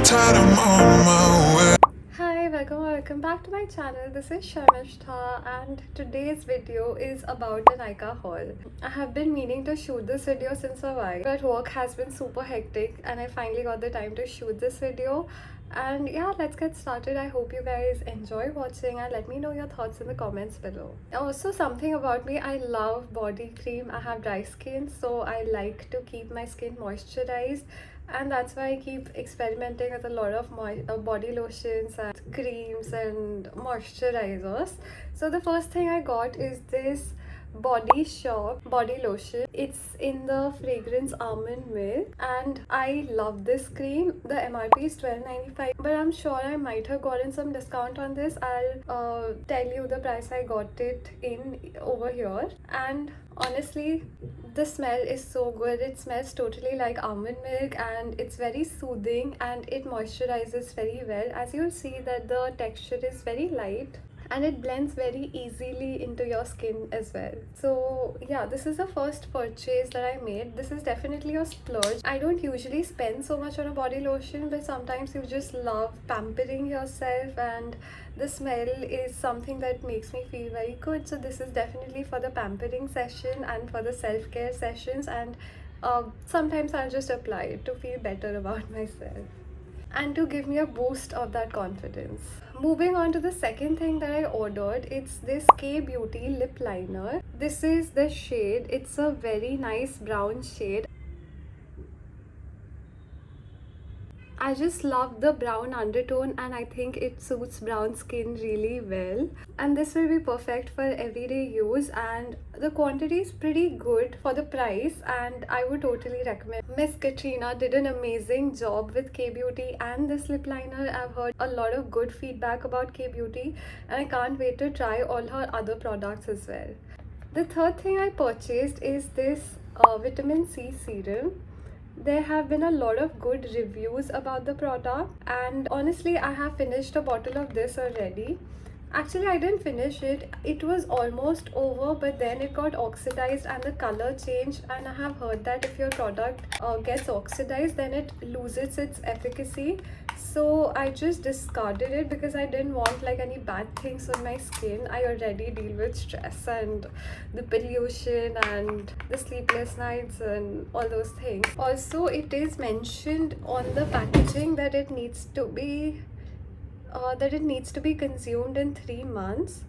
tide, I'm on my way. Hi, welcome back to my channel. This is Sharmishta and today's video is about the Nykaa haul. I have been meaning to shoot this video since a while, but work has been super hectic and I finally got the time to shoot this video. And yeah, let's get started. I hope you guys enjoy watching and let me know your thoughts in the comments below. Also, something about me, I love body cream. I have dry skin, so I like to keep my skin moisturized, and that's why I keep experimenting with a lot of body lotions and creams and moisturizers. So the first thing I got is this Body Shop body lotion. It's in the fragrance almond milk and I love this cream. The MRP is $12.95, but I'm sure I might have gotten some discount on this. I'll tell you the price I got it in over here. And honestly, the smell is so good. It smells totally like almond milk and it's very soothing and it moisturizes very well. As you'll see that the texture is very light and it blends very easily into your skin as well. So yeah, this is the first purchase that I made. This is definitely a splurge. I don't usually spend so much on a body lotion, but sometimes you just love pampering yourself and the smell is something that makes me feel very good. So this is definitely for the pampering session and for the self-care sessions, and sometimes I'll just apply it to feel better about myself and to give me a boost of that confidence. Moving on to the second thing that I ordered, it's this K Beauty lip liner. This is the shade. It's a very nice brown shade. I just love the brown undertone and I think it suits brown skin really well. And this will be perfect for everyday use, and the quantity is pretty good for the price and I would totally recommend. Miss Katrina did an amazing job with K Beauty and this lip liner. I've heard a lot of good feedback about K Beauty and I can't wait to try all her other products as well. The third thing I purchased is this vitamin C serum. There have been a lot of good reviews about the product, and honestly I have finished a bottle of this already. Actually, I didn't finish it. It was almost over, but then it got oxidized and the color changed. And I have heard that if your product gets oxidized, then it loses its efficacy. So I just discarded it because I didn't want like any bad things on my skin. I already deal with stress and the pollution and the sleepless nights and all those things. Also, it is mentioned on the packaging that it needs to be consumed in 3 months.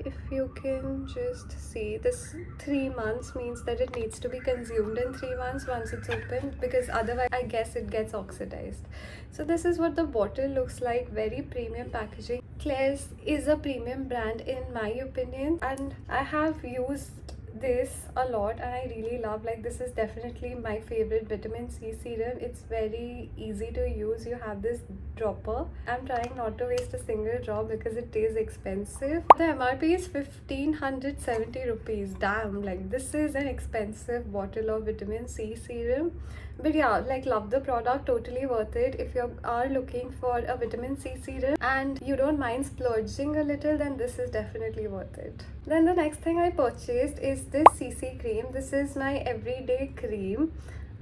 If you can just see, this 3 months means that it needs to be consumed in 3 months once it's opened, because otherwise I guess it gets oxidized. So this is what the bottle looks like. Very premium packaging. Klairs is a premium brand in my opinion, and I have used this a lot and I really love, like, this is definitely my favorite vitamin C serum. It's very easy to use. You have this dropper. I'm trying not to waste a single drop because it is expensive. The MRP is 1570 rupees. Damn, like this is an expensive bottle of vitamin C serum. But yeah, like, love the product, totally worth it. If you are looking for a vitamin C serum and you don't mind splurging a little, then this is definitely worth it. Then the next thing I purchased is this CC cream. This is my everyday cream,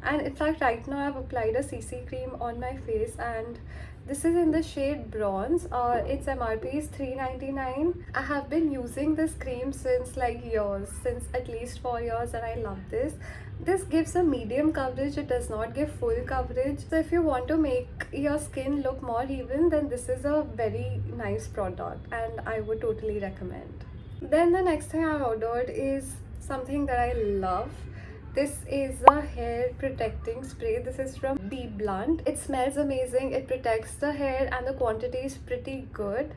and in fact right now I've applied a CC cream on my face, and this is in the shade bronze. Its MRP is $3.99. I have been using this cream since like years, since at least 4 years, and I love this. This gives a medium coverage. It does not give full coverage. So if you want to make your skin look more even, then this is a very nice product and I would totally recommend. Then the next thing I ordered is something that I love. This is a hair protecting spray. This is from BBlunt. It smells amazing. It protects the hair and the quantity is pretty good.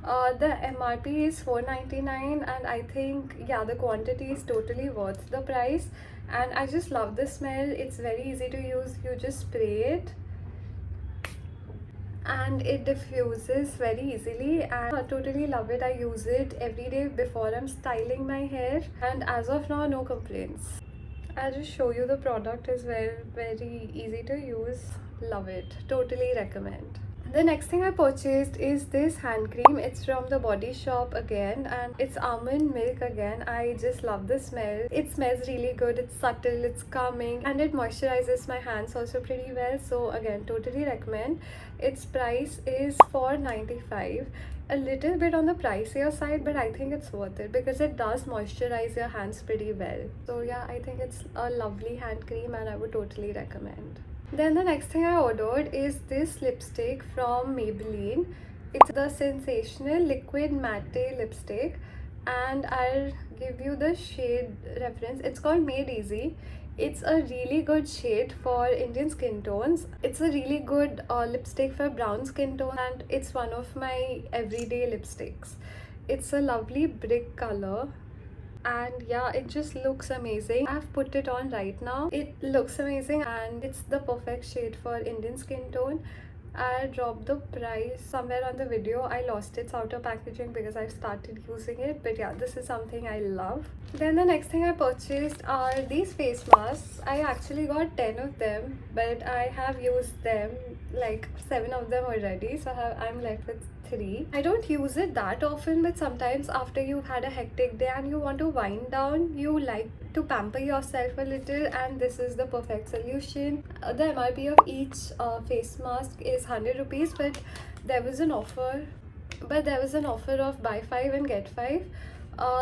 The MRP is $4.99 and I think, yeah, the quantity is totally worth the price. And I just love the smell. It's very easy to use. You just spray it and it diffuses very easily, and I totally love it. I use it every day before I'm styling my hair, and as of now, no complaints. I'll just show you the product as well. Very easy to use. Love it. Totally recommend. The next thing I purchased is this hand cream. It's from the Body Shop again, and it's almond milk again. I just love the smell. It smells really good. It's subtle, it's calming, and it moisturizes my hands also pretty well. So again, totally recommend. Its price is $4.95. A little bit on the pricier side, but I think it's worth it because it does moisturize your hands pretty well. So yeah, I think it's a lovely hand cream and I would totally recommend. Then the next thing I ordered is this lipstick from Maybelline. It's the Sensational Liquid Matte Lipstick, and I'll give you the shade reference. It's called Made Easy. It's a really good shade for Indian skin tones. It's a really good lipstick for brown skin tone, and it's one of my everyday lipsticks. It's a lovely brick color, and yeah, it just looks amazing. I've put it on right now. It looks amazing and it's the perfect shade for Indian skin tone. I dropped the price somewhere on the video. I lost its outer packaging because I've started using it, but yeah, this is something I love. Then the next thing I purchased are these face masks. I actually got 10 of them, but I have used them like 7 of them already, so I'm left with 3. I don't use it that often, but sometimes after you've had a hectic day and you want to wind down, you like to pamper yourself a little, and this is the perfect solution. The MRP of each face mask is 100 rupees, but there was an offer of buy 5 and get 5.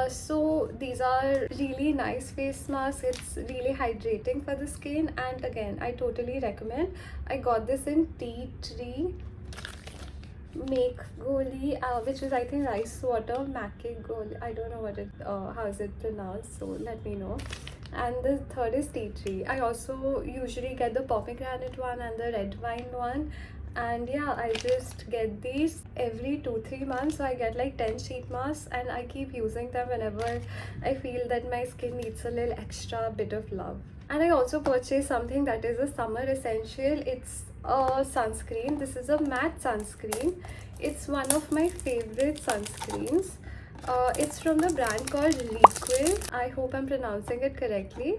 So these are really nice face masks. It's really hydrating for the skin, and again, I totally recommend. I got this in tea tree make goli, which is I think rice water. Make goli, I don't know what it how is it pronounced, so let me know. And the third is tea tree. I also usually get the pomegranate one and the red wine one, and yeah, I just get these every 2-3 months. So I get like 10 sheet masks, and I keep using them whenever I feel that my skin needs a little extra bit of love. And I also purchased something that is a summer essential. It's a sunscreen. This is a matte sunscreen. It's one of my favorite sunscreens. It's from the brand called Liquid. I hope I'm pronouncing it correctly.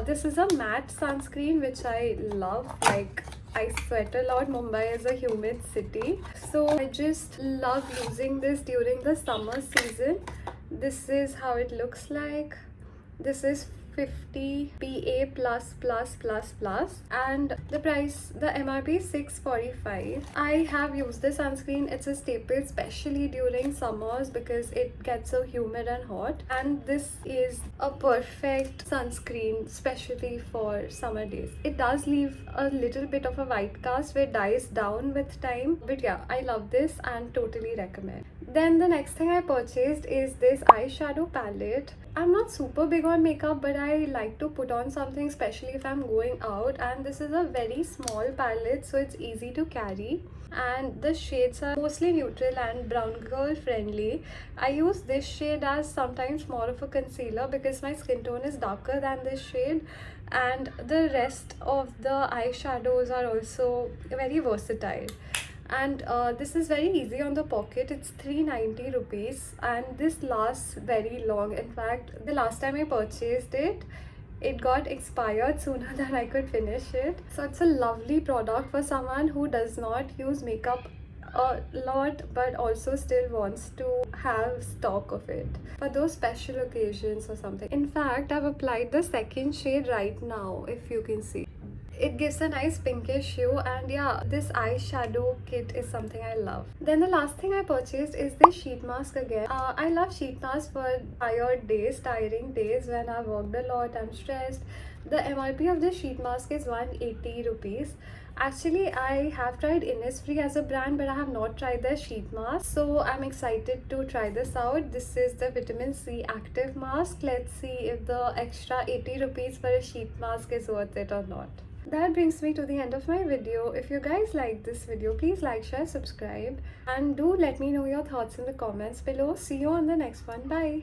This is a matte sunscreen which I love. Like, I sweat a lot. Mumbai is a humid city, so I just love using this during the summer season. This is how it looks like. This is 50 PA++++, and the price, the MRP is 645. I have used this sunscreen. It's a staple, especially during summers because it gets so humid and hot, and this is a perfect sunscreen especially for summer days. It does leave a little bit of a white cast where it dies down with time, but yeah, I love this and totally recommend. Then the next thing I purchased is this eyeshadow palette. I'm not super big on makeup, but I like to put on something, especially if I'm going out, and this is a very small palette, so it's easy to carry, and the shades are mostly neutral and brown girl friendly. I use this shade as sometimes more of a concealer because my skin tone is darker than this shade, and the rest of the eyeshadows are also very versatile. And this is very easy on the pocket. It's 390 rupees, and this lasts very long. In fact, the last time I purchased it, it got expired sooner than I could finish it. So it's a lovely product for someone who does not use makeup a lot but also still wants to have stock of it for those special occasions or something. In fact, I've applied the second shade right now, if you can see. It gives a nice pinkish hue, and yeah, this eyeshadow kit is something I love. Then the last thing I purchased is this sheet mask again. I love sheet masks for tiring days when I've worked a lot, I'm stressed. The MRP of this sheet mask is 180 rupees. Actually, I have tried Innisfree as a brand, but I have not tried their sheet mask. So I'm excited to try this out. This is the Vitamin C Active Mask. Let's see if the extra 80 rupees for a sheet mask is worth it or not. That brings me to the end of my video. If you guys like this video, please like, share, subscribe, and do let me know your thoughts in the comments below. See you on the next one. Bye.